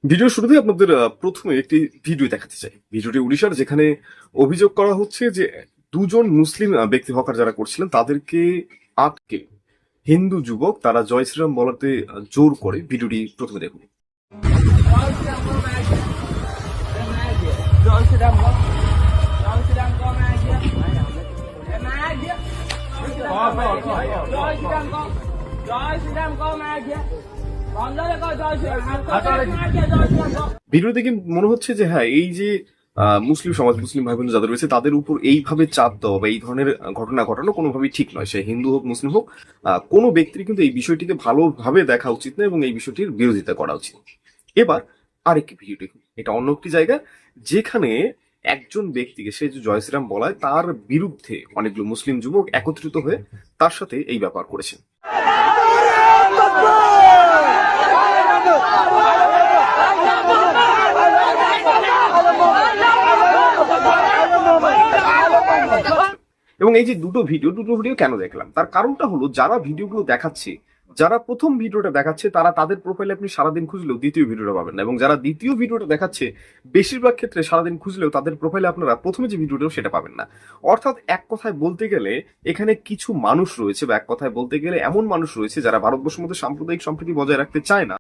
ভিডিওর শুরুতে আপনাদের প্রথমে একটি ভিডিও দেখাতে চাই। ভিডিওটি উড়িষ্যার, যেখানে অভিযোগ করা হচ্ছে যে দুজন মুসলিম ব্যক্তি হকার যারা করছিলেন তাদেরকে আটকে হিন্দু যুবক তারা জয় শ্রীরাম বলাতে জোর করে। ভিডিওটি প্রথমে দেখুন। জয় শ্রীরাম গো, জয় শ্রীরাম গো मैं आ गया, मैं आ गया, जय श्रीराम गो, जय श्रीराम गो मैं आ गया, বন্ধরে গো জয় শ্রীরাম, मैं आ गया जय श्रीराम गो। ভিডিও দেখে মনে হচ্ছে যে হ্যাঁ, এই যে মুসলিম সমাজ, মুসলিম ভাই বোন যাদের রয়েছে তাদের উপর এইভাবে চাপ দেওয়া বা এই ধরনের ঘটনা ঘটানো কোনোভাবেই ঠিক নয়। সে হিন্দু হোক মুসলিম হোক, কোনো ব্যক্তির কিন্তু এই বিষয়টিকে ভালোভাবে দেখা উচিত না এবং এই বিষয়টির বিরোধিতা করা উচিত। এবার আরেকটি ভিডিও দেখুন। এটা অন্য একটি জায়গা, যেখানে একজন ব্যক্তিকে, সে যে জয় শ্রীরাম বলায়, তার বিরুদ্ধে অনেকগুলো মুসলিম যুবক একত্রিত হয়ে তার সাথে এই ব্যাপার করেছেন। এবং এই যে দুটো ভিডিও কেন দেখলাম, তার কারণটা হলো, যারা ভিডিওগুলো দেখাচ্ছে, যারা প্রথম ভিডিওটা দেখাচ্ছে, তারা তাদের প্রোফাইলে আপনি সারাদিন খুঁজলেও দ্বিতীয় ভিডিওটা পাবেন না, এবং যারা দ্বিতীয় ভিডিওটা দেখাচ্ছে বেশিরভাগ ক্ষেত্রে সারাদিন খুঁজলেও তাদের প্রোফাইলে আপনারা প্রথমে যে ভিডিওটা সেটা পাবেন না। অর্থাৎ এক কথায় বলতে গেলে এখানে কিছু মানুষ রয়েছে, বা এক কথায় বলতে গেলে এমন মানুষ রয়েছে যারা ভারতবর্ষের মধ্যে সাম্প্রদায়িক সম্প্রীতি বজায় রাখতে চায় না।